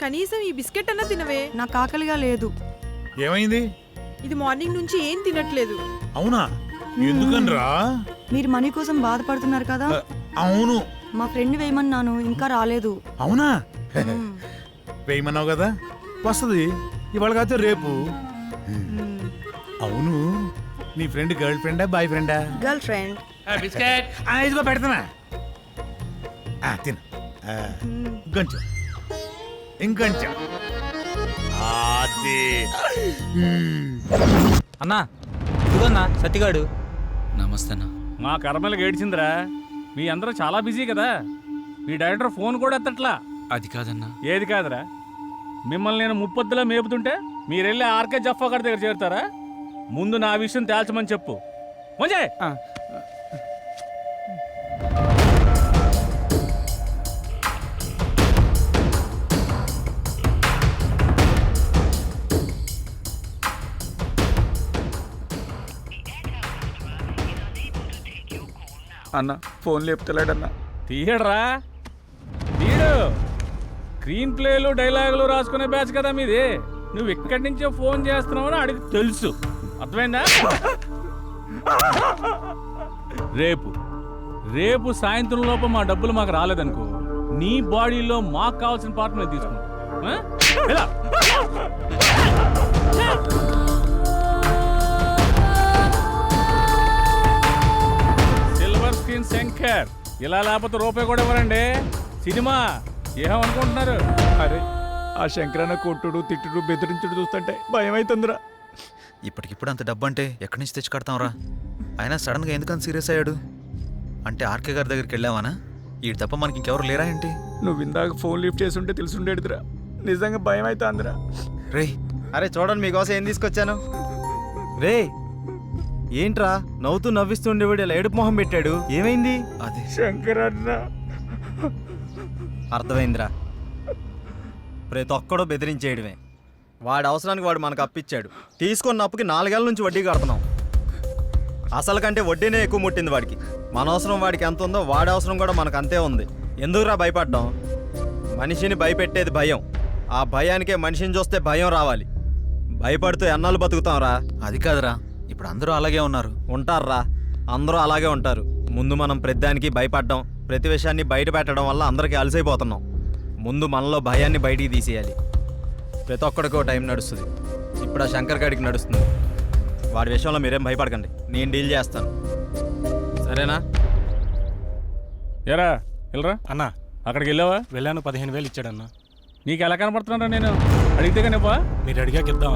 కనీసం ఈ బిస్కెట్ అన్నా తినవే. నాకు ఆకలిగా లేదు. ఏమైంది? ఇది మార్నింగ్ నుంచి ఏం తినట్లేదు. అవునా? ఎందుకనరా? మీరు మనీ కోసం బాధపడుతున్నారు కదా. అవును. మా ఫ్రెండ్ వేయమన్నాను, ఇంకా రాలేదు. అవునా? వేయమన్నావు కదా, వస్తుంది ఇవాళ కాదు రేపు. అవును, నీ ఫ్రెండ్ గర్ల్ ఫ్రెండా బాయ్ ఫ్రెండా? Girl friend. బిస్కెట్ ఇదిగో పెడతానా, తిను. ఇంకొంచెం ఇంకొంచెం. అన్నా ఇదిగోన్నా సత్తిగాడు. నమస్తే అన్న. మా కర్మలకు ఏడ్చిందిరా. మీ అందరూ చాలా బిజీ కదా, మీ డైరెక్టర్ ఫోన్ కూడా ఎత్తట్లా. అది కాదన్నా. ఏది కాదురా? మిమ్మల్ని నేను ముప్పొద్దులా మేపుతుంటే మీరెళ్ళి ఆర్కే జఫా గారి దగ్గర చేరుతారా? ముందు నా విషయం తేల్చమని చెప్పు. మంజయ్ అన్న ఫోన్ లేపుతలేడన్నా. తీయడరా, తీయడు. స్క్రీన్ ప్లేలు డైలాగులు రాసుకునే బ్యాచ్ కదా మీది. నువ్వు ఇక్కడి నుంచే ఫోన్ చేస్తున్నావని అడిగి తెలుసు. అర్థమైందా? రేపు సాయంత్రం లోపు మా డబ్బులు మాకు రాలేదనుకో, నీ బాడీలో మాకు కావాల్సిన పార్ట్ నేను తీసుకుంటా. Silver screen Shankar. ఇలా లేకపోతే రూపాయి కూడా ఇవ్వరండి. సినిమా ఏమనుకుంటున్నారు? అరే ఆ శంకరన్న కొట్టుడు తిట్టుడు బెదిరించుడు చూస్తుంటే భయం అవుతుందిరా. ఇప్పటికిప్పుడు అంత డబ్బు అంటే ఎక్కడి నుంచి తెచ్చి కడతాంరా? అయినా సడన్గా ఎందుకని సీరియస్ అయ్యాడు? అంటే ఆర్కే గారి దగ్గరికి వెళ్ళావానా? ఈ తప్ప మనకి ఇంకెవరు లేరా ఏంటి? నువ్వు ఇందాక ఫోన్ లిఫ్ట్ చేసి ఉంటే తెలుసుండేదిరా. నిజంగా భయం అవుతుందిరా. రే అరే చూడండి మీకోసం ఏం తీసుకొచ్చాను. రే ఏంట్రా నవ్వుతూ నవ్విస్తుండేవాడు ఇలా ఏడుపు మొహం పెట్టాడు, ఏమైంది? అది శంకరన్న. అర్థమైందిరా, ప్రతి ఒక్కడో బెదిరించేయడమే. వాడి అవసరానికి వాడు మనకు అప్పిచ్చాడు. తీసుకున్న అప్పుకి 4 ఏళ్ళ నుంచి వడ్డీ కడుతున్నాం. అసలు కంటే వడ్డీనే ఎక్కువ ముట్టింది వాడికి. మన అవసరం వాడికి ఎంత ఉందో వాడి అవసరం కూడా మనకు అంతే ఉంది. ఎందుకురా భయపడ్డాం? మనిషిని భయపెట్టేది భయం. ఆ భయానికే మనిషిని చూస్తే భయం రావాలి. భయపడుతూ ఎన్నాళ్ళు బతుకుతాంరా? అది కాదురా, ఇప్పుడు అందరూ అలాగే ఉన్నారు. ఉంటారా, అందరూ అలాగే ఉంటారు. ముందు మనం ప్రతిదానికి భయపడ్డాం, ప్రతి విషయాన్ని బయట పెట్టడం వల్ల అందరికీ అలసైపోతున్నాం. ముందు మనలో భయాన్ని బయటికి తీసేయాలి. ప్రతి ఒక్కడికో టైం నడుస్తుంది. ఇప్పుడు ఆ శంకర్ గాడికి నడుస్తుంది. వాడి విషయంలో మీరేం భయపడకండి, నేను డీల్ చేస్తాను. సరేనా? ఎరా వెళ్ళరా అన్నా. అక్కడికి వెళ్ళావా? వెళ్ళాను, 15,000 ఇచ్చాడన్నా. నీకు ఎలా కనపడుతున్నారా? నేను అడిగితే కనిపా. మీరు అడిగాక ఇద్దాం.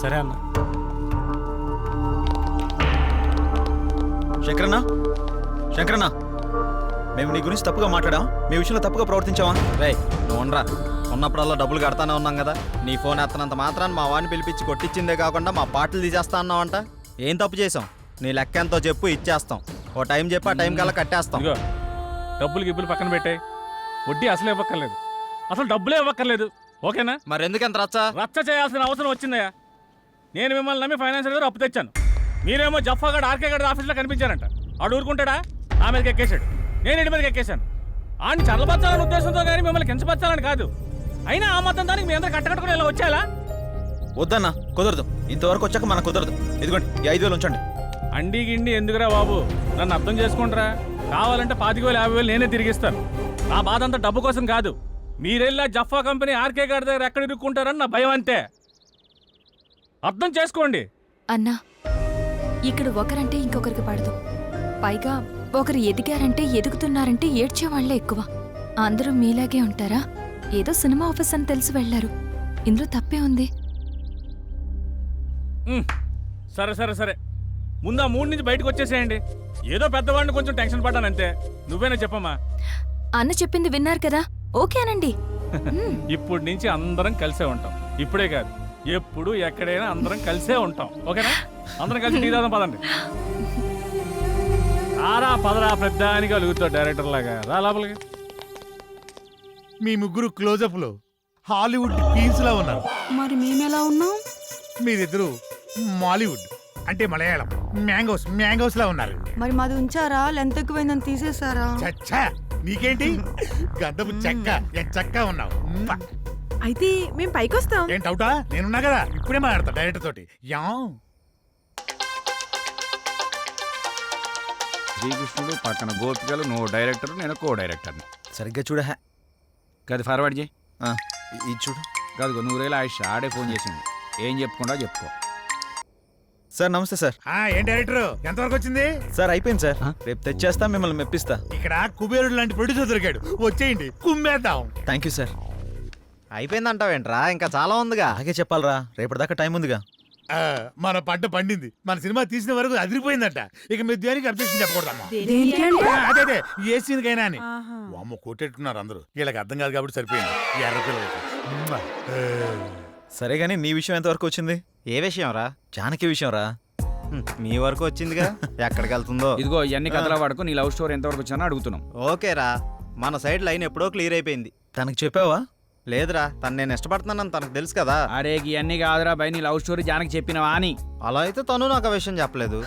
సరే అన్న. శంకరన్న, మేము నీ గురించి తప్పుగా మాట్లాడాం, మీ విషయంలో తప్పుగా ప్రవర్తించావా? రే నువ్వు ఉండరా. ఉన్నప్పుడల్లా డబ్బులు కడతానే ఉన్నాం కదా. నీ ఫోన్ ఎత్తనంత మాత్రాన్ని మా వాడిని పిలిపించి కొట్టించిందే కాకుండా మా పాటలు తీసేస్తా అన్నావంట. ఏం తప్పు చేసాం? నీ లెక్క ఎంతో చెప్పు, ఇచ్చేస్తాం. ఓ టైం చెప్పి ఆ టైం కల్లా కట్టేస్తాం. ఇదిగో డబ్బులు గిబ్బులు పక్కన పెట్టే, వడ్డీ అసలు ఇవ్వక్కర్లేదు, అసలు డబ్బులే ఇవ్వక్కర్లేదు. ఓకేనా? మరి ఎందుకు ఎంత రచ్చ చేయాల్సిన అవసరం వచ్చిందయ్యా. నేను మిమ్మల్ని నమ్మి ఫైనాన్షియల్ గారు అప్పు తెచ్చాను. మీరేమో జఫాగడ్ ఆర్కే గడ్ ఆఫీస్లో కనిపించారంట. ఆడు ఊరుకుంటాడా? ఆ మీదకి ఎక్కేశాడు, నేను ఇంటి మీదకి ఎక్కేశాను. ఆడిని చల్లబచ్చాలనే ఉద్దేశంతో కానీ మిమ్మల్ని కించపరచాలని కాదు. అయినా ఆ మొత్తం దానికి మీ అందరూ కట్టకట్టుకుని ఇలా వచ్చేలా? వద్దన్నా, కుదరదు. ఇంతవరకు వచ్చాక మనకు కుదరదు. ఇదిగోండి ఈ 5,000 ఉంచండి. అండి గిండి ఎందుకురా బాబు, నన్ను అర్థం చేసుకుంటారా? కావాలంటే 25,000 50,000 నేనే తిరిగిస్తాను. నా బాధ అంతా డబ్బు కోసం కాదు. మీరెళ్ళా జఫా కంపెనీ ఆర్కే గారి దగ్గర ఎక్కడ ఇరుక్కుంటారని నా భయం అంతే. అర్థం చేసుకోండి. అన్నా, ఇక్కడ ఒకరంటే ఇంకొకరికి పడదు. పైగా ఒకరు ఎదిగారంటే ఎదుగుతున్నారంటే ఏడ్చేవాళ్లే ఎక్కువ. అందరూ మీలాగే ఉంటారా? ఏదో సినిమా ఆఫీస్ అని తెలిసి వెళ్లారు, ఇందులో తప్పే ఉంది. సరే సరే సరే, ముందు ఆ 3 నుంచి బయటకు వచ్చేసేయండి. ఏదో పెద్దవాడిని కొంచెం టెన్షన్ పడ్డానంతే. నువ్వేనా చెప్పమ్మా? అన్న చెప్పింది విన్నారు కదా, ఓకేనండి. ఇప్పుడు నుంచి అందరం కలిసే ఉంటాం. ఇప్పుడే కాదు, ఎప్పుడు ఎక్కడైనా అందరం కలిసే ఉంటాం. ఓకేనా? అందరం కలిసి టీ తాగుదాం పదండి. రారా పదరా, పెద్దానికి అలుగుతావు డైరెక్టర్ లాగా. రా లోపలికి. మీ ముగ్గురు క్లోజప్ లో హాలీవుడ్ క్వీన్స్ లా ఉన్నారు. మరి మేమెలా ఉన్నాం? మీరిద్దరు మాలీవుడ్ అంటే మలయాళం. మ్యాంగోస్ లా ఉన్నారు. మరి మాది ఉంచారా? లెంత్ ఎక్కువైందని తీసేసారా? చచ్చా నీకేంటి గంధపు చెక్క చెక్క ఉన్నావు. అయితే మేము పైకొస్తాం. ఏం డౌటా? నేనున్నా కదా, ఇప్పుడే మాట్లాడతా డైరెక్టర్ తోటి. యా శ్రీకృష్ణుడు పక్కన గోపికలు, నువ్వు డైరెక్టర్, నేను కో డైరెక్టర్ని. సరిగ్గా చూడ గది ఫార్వర్డ్ చేయి. ఇది చూడు. కాదు నూరేళ్ళ ఆయుష్ ఆడే ఫోన్ చేసింది. ఏం చెప్పుకుండా చెప్పుకో. సార్ నమస్తే సార్. ఏం డైరెక్టర్ ఎంతవరకు వచ్చింది? సార్ అయిపోయింది సార్. రేపు తెచ్చేస్తా, మిమ్మల్ని మెప్పిస్తా. ఇక్కడ కుబేరుడు లాంటి ప్రొడ్యూసర్ దొరికాడు, వచ్చేయండి కుమ్మేద్దాం. Thank you sir. అయిపోయిందంటావేంట్రా? ఇంకా చాలా ఉందిగా. అలాగే చెప్పాలరా, రేపటిదాకా టైం ఉందిగా. మన పంట పండింది. మన సినిమా తీసిన వరకు అదిరిపోయిందట. ఇక మీరు దేనికి అబ్జెక్షన్ చెప్పకూడదమ్మా. అదే అదే ఏ సీన్ కైనా అని. అమ్మ కొట్టేట్టున్నారు అందరూ. వీళ్ళకి అర్థం కాదు కాబట్టి సరిపోయింది. ఈ ఎర్ర పిల్లలకి. సరే గానీ నీ విషయం ఎంతవరకు వచ్చింది? ఏ విషయం రా? జానకి విషయం రా. మీ వరకు వచ్చిందిగా. ఎక్కడికి వెళ్తుందో. ఇదిగో ఇవన్నీ కథల వాడుకో. నీ లవ్ స్టోరీ ఎంతవరకు వచ్చానో అడుగుతున్నాం. ఓకేరా, మన సైడ్ లైన్ ఎప్పుడో క్లియర్ అయిపోయింది. తనకు చెప్పావా? లేదురా, తను నేను ఇష్టపడుతున్నానని తనకు తెలుసు కదా. అరే ఇవన్నీ కాదురా బై, నీ లవ్ స్టోరీ జానకి చెప్పినవా అని. అలా అయితే తను నాకు ఆ విషయం చెప్పలేదు.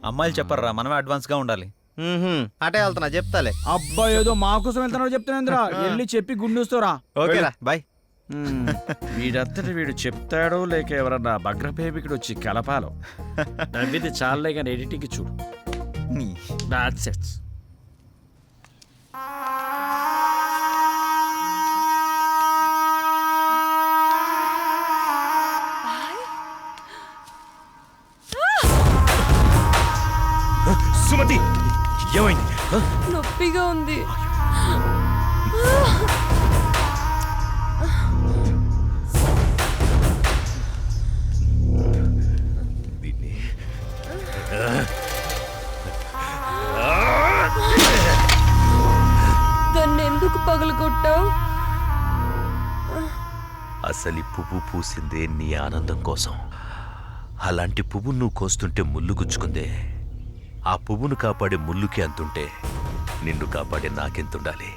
అమ్మాయిలు చెప్పర్రా, మనమే అడ్వాన్స్ గా ఉండాలి. అటే వెళ్తున్నా, చెప్తాలే. అబ్బా ఏదో మా కోసం వెళ్తున్నావు చెప్తున్నా. వెళ్ళి చెప్పి గుండూస్తారా. ఓకేరా, బాయ్. వీడంతటి వీడు చెప్తాడో లేక ఎవరన్నా భగ్రపేమికుడు వచ్చి కలపాలో. నవ్విది చాలే కానీ ఎడిటింగ్ చూడు. That's it. సుమతి ఏమైంది? నొప్పిగా ఉంది. దాన్ని ఎందుకు పగలగొట్టావు? అసలు పువ్వు పూసిందే నీ ఆనందం కోసం. అలాంటి పువ్వు నువ్వు కోస్తుంటే ముళ్ళు గుచ్చుకుందే. ఆ పువ్వును కాపాడే ముళ్ళుకి అంతుంటే నిన్ను కాపాడే నాకెంతుండాలి?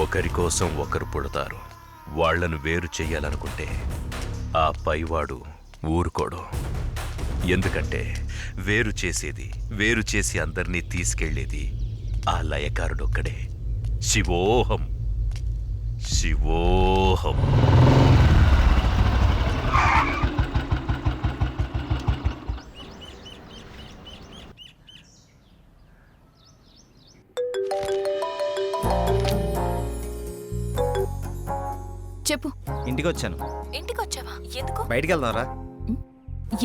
ఒకరి కోసం ఒకరు పుడతారు. వాళ్లను వేరు చెయ్యాలనుకుంటే ఆ పైవాడు ఊరుకోడు. ఎందుకంటే వేరు చేసి అందరినీ తీసుకెళ్లేది ఆ లయకారుడొక్కడే. శివోహం శివోహం. చెప్పు. ఇంటికి వచ్చాను. ఇంటికి వచ్చావా? ఎందుకు? బయటికి వెళ్దాంరా.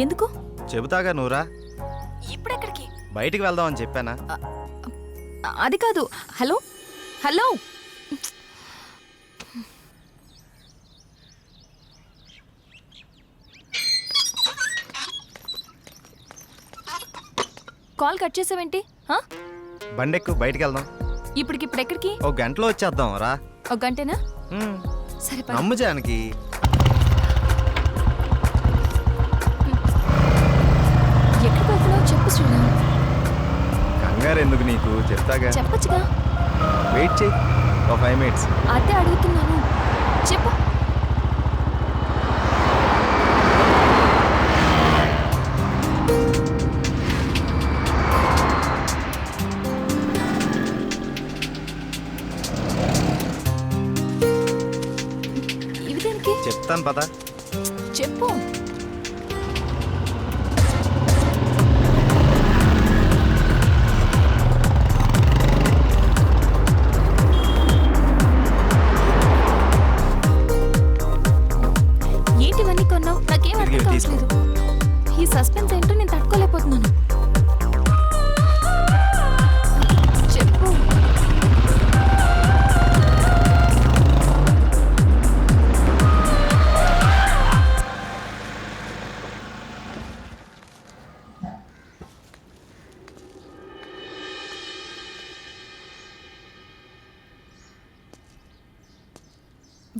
ఎందుకు? చెబుతాగా, నువ్వురా. ఇప్పుడెక్కడికి? బయటికి వెళ్దామని చెప్పానా? అది కాదు. హలో హలో, కాల్ కట్ చేసావేంటి? బండెక్కు, బయటికి వెళ్దాం. ఇప్పటికిప్పుడు ఎక్కడికి? ఒక గంటలో వచ్చేద్దాం రా. ఒక గంటనా? సరే పద. నమ్ము జానకి. ఎక్కడికి వెళ్తున్నావు చెప్పు శ్రీరామ్. కంగారు ఎందుకు నీకు, చెప్తాగా. చెప్పచ్చుగా. వెయిట్ చేయి, ఒక 5 minutes. అదే అడుగుతున్నాను, చెప్పు. ఇవి దేనికి? చెప్తాను పద. చెప్పు. ఏంటివన్నీ కొన్నావు? నాకేం అర్థం కావట్లేదు. ఈ సస్పెన్స్ ఏంటో నేను తట్టుకోలేకపోతున్నాను. చెప్పు.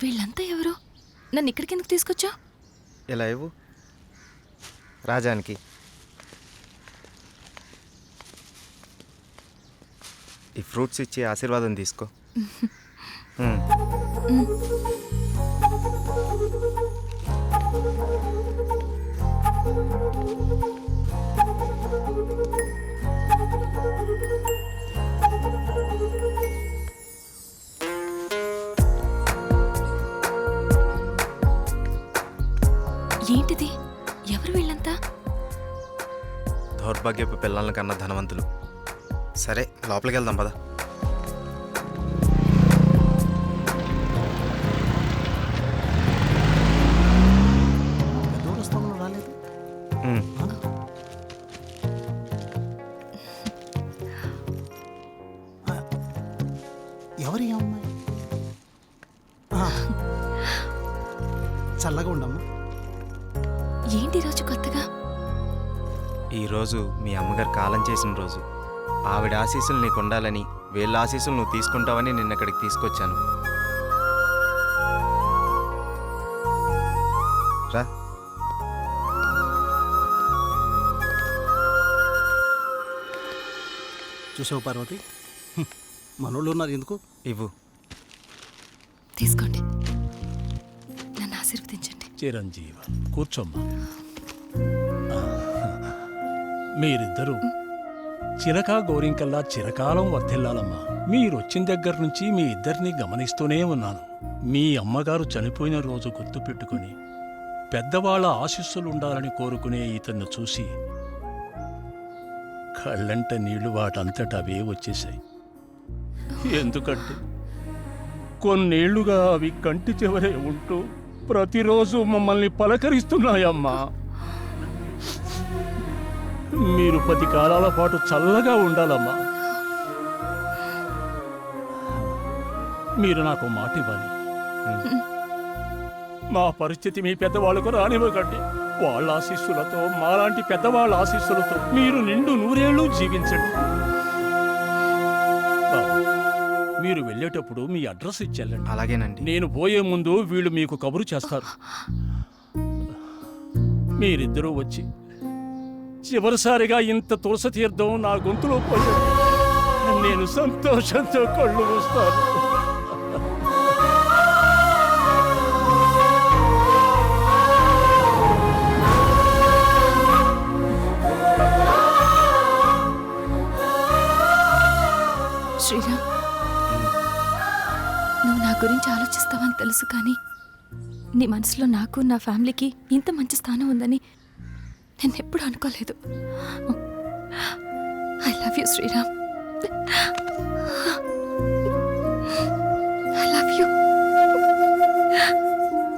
వీళ్ళంతా ఎవరు? నన్ను ఇక్కడికి ఎందుకు తీసుకొచ్చా? ఇలా ఇవ్వు రాజానికి. ఈ ఫ్రూట్స్ ఇచ్చి ఆశీర్వాదం తీసుకో. దౌర్భాగ్యపు పిల్లల కన్నా ధనవంతులు. సరే లోపలికి వెళ్దాం పద. ఉమ్. ఎవరి అమ్మాయి? చల్లగా ఉండమ్మా. ఏంటి రోజు కొత్తగా? ఈరోజు మీ అమ్మగారు కాలం చేసిన రోజు. ఆవిడ ఆశీస్సులు నీకు ఉండాలని, వీళ్ళ ఆశీస్సులు నువ్వు తీసుకుంటావని నిన్న ఇక్కడికి తీసుకొచ్చాను. రా. చూసావు పార్వతి, మనోళ్ళు ఉన్నారు ఎందుకు? ఇవ్వు. తీసుకోండి, నన్ను ఆశీర్వదించండి. చిరంజీవ కూర్చోమ్మా. మీరిద్దరూ చిలకా గోరింకల్లా చిరకాలం వర్ధిల్లాలమ్మా. మీరొచ్చిన దగ్గర నుంచి మీ ఇద్దరిని గమనిస్తూనే ఉన్నాను. మీ అమ్మగారు చనిపోయిన రోజు గుర్తుపెట్టుకుని పెద్దవాళ్ల ఆశీస్సులుండాలని కోరుకునే ఇతన్ని చూసి కళ్ళంట నీళ్లు వాటంతట అవే వచ్చేశాయి. ఎందుకంటే కొన్నేళ్లుగా అవి కంటి చివరే ఉంటూ ప్రతిరోజు మమ్మల్ని పలకరిస్తున్నాయమ్మా. మీరు 10 కాలాల పాటు చల్లగా ఉండాలమ్మా. మీరు నాకు మాట ఇవ్వాలి. మా పరిస్థితి మీ పెద్దవాళ్ళకు రానివ్వకండి. వాళ్ళ ఆశీస్సులతో, మాలాంటి పెద్దవాళ్ళ ఆశీస్సులతో మీరు నిండు 100 ఏళ్ళు జీవించండి. బాబు, మీరు వెళ్ళేటప్పుడు మీ అడ్రస్ ఇచ్చెళ్ళండి. అలాగేనండి. నేను పోయే ముందు వీళ్ళు మీకు కబురు చేస్తారు. మీరిద్దరూ వచ్చి చివరిసారిగా ఇంత తులసి తీర్థం నా గొంతులో పోయాడు. నేను సంతోషంతో కళ్ళు మూస్తాను. శ్రీరామ్, నువ్వు నా గురించి ఆలోచిస్తావని తెలుసు, కానీ నీ మనసులో నాకు, నా ఫ్యామిలీకి ఇంత మంచి స్థానం ఉందని నేను ఎప్పుడు అనుకోలేదు. I love you Sriram.